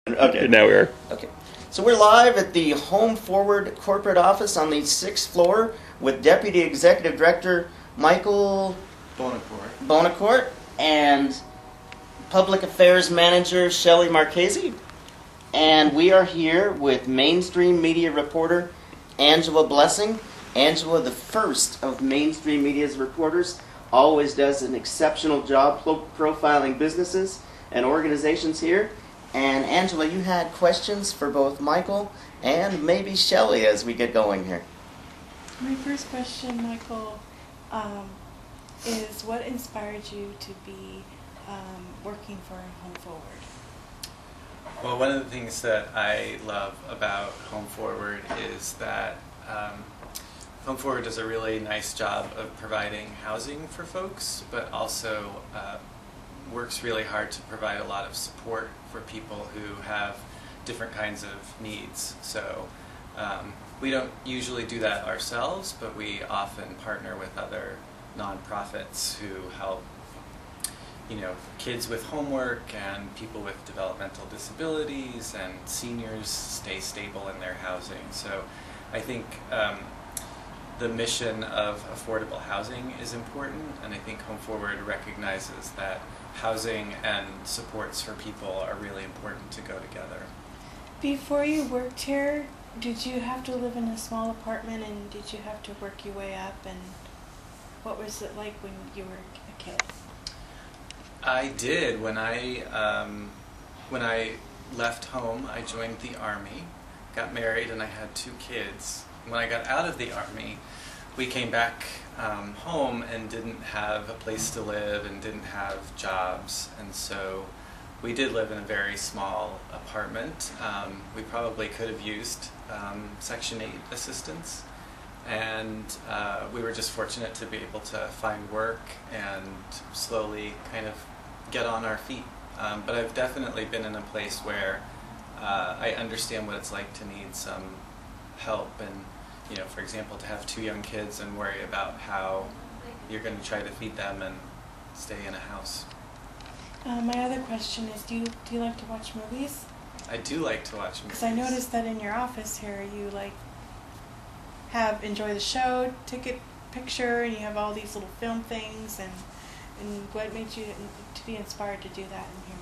Okay. Now we are. Okay. So we're live at the Home Forward corporate office on the 6th floor with Deputy Executive Director Michael Bonacourt and Public Affairs Manager Shelley Marchese. And we are here with Mainstream Media reporter Angela Blessing. Angela, the first of Mainstream Media's reporters, always does an exceptional job profiling businesses and organizations here. And Angela, you had questions for both Michael and maybe Shelley as we get going here. My first question, Michael, is what inspired you to be working for Home Forward? Well, one of the things that I love about Home Forward is that Home Forward does a really nice job of providing housing for folks, but also works really hard to provide a lot of support for people who have different kinds of needs. So we don't usually do that ourselves, but we often partner with other nonprofits who help, kids with homework and people with developmental disabilities and seniors stay stable in their housing. So I think the mission of affordable housing is important, and I think Home Forward recognizes that housing and supports for people are really important to go together. Before you worked here, did you have to live in a small apartment, and did you have to work your way up, and what was it like when you were a kid? I did. When I left home, I joined the Army, got married, and I had 2 kids. When I got out of the Army, we came back home and didn't have a place to live and didn't have jobs, and so we did live in a very small apartment. We probably could have used Section 8 assistance, and we were just fortunate to be able to find work and slowly kind of get on our feet. But I've definitely been in a place where I understand what it's like to need some help, and for example, to have 2 young kids and worry about how you're going to try to feed them and stay in a house. My other question is, do you like to watch movies? I do like to watch movies. Because I noticed that in your office here, you enjoy the show, ticket picture, and you have all these little film things, and what made you to be inspired to do that in here?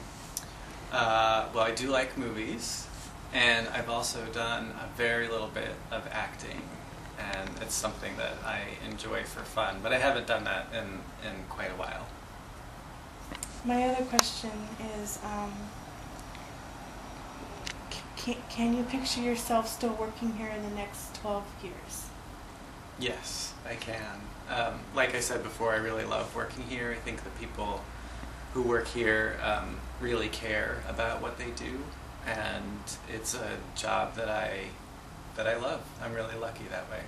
Well, I do like movies, and I've also done a very little bit of acting, and it's something that I enjoy for fun, but I haven't done that in quite a while. My other question is, can you picture yourself still working here in the next 12 years? Yes, I can. Like I said before, I really love working here. I think the people who work here really care about what they do, and it's a job that I love. I'm really lucky that way.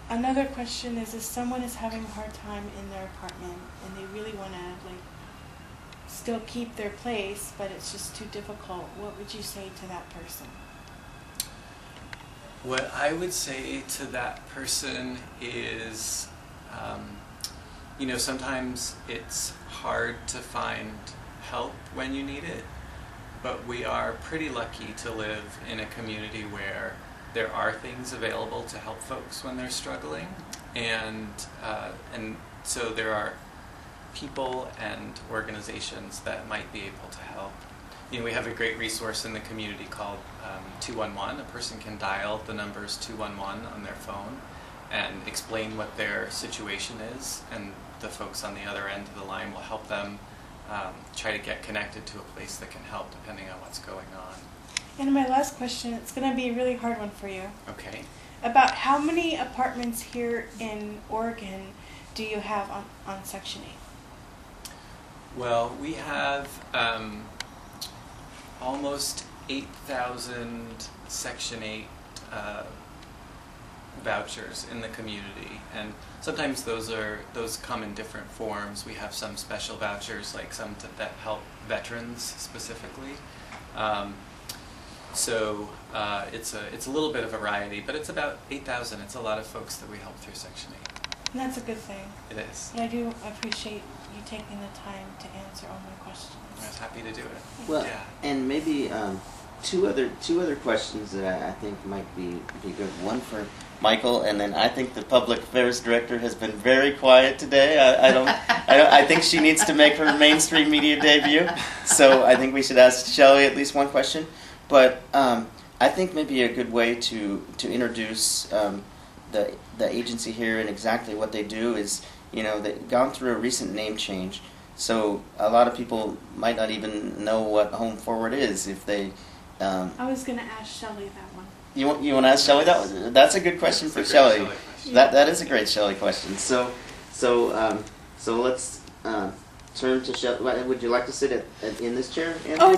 Another question is, if someone is having a hard time in their apartment and they really want to still keep their place, but it's just too difficult, what would you say to that person? What I would say to that person is, sometimes it's hard to find help when you need it, but we are pretty lucky to live in a community where there are things available to help folks when they're struggling, and so there are people and organizations that might be able to help. We have a great resource in the community called 211. A person can dial the numbers 211 on their phone and explain what their situation is, and the folks on the other end of the line will help them try to get connected to a place that can help depending on what's going on. And my last question, it's going to be a really hard one for you. Okay. About how many apartments here in Oregon do you have on Section 8? Well, we have almost 8,000 Section 8 vouchers in the community, and sometimes those come in different forms. We have some special vouchers, like some that help veterans specifically. So it's a little bit of a variety, but it's about 8,000. It's a lot of folks that we help through Section 8. And that's a good thing. It is. But I do appreciate you taking the time to answer all my questions. happy to do it. Well, Yeah. and maybe two other questions that I think might be good. One for Michael, and then I think the public affairs director has been very quiet today. I think she needs to make her mainstream media debut. So I think we should ask Shelley at least one question. But I think maybe a good way to introduce the agency here and exactly what they do is, they've gone through a recent name change. So a lot of people might not even know what Home Forward is if they. I was going to ask Shelley that one. You want to ask Shelley that? That's a good question for Shelley. Question. That is a great Shelley question. So let's turn to Shelley. Would you like to sit in this chair, Anthony? Oh,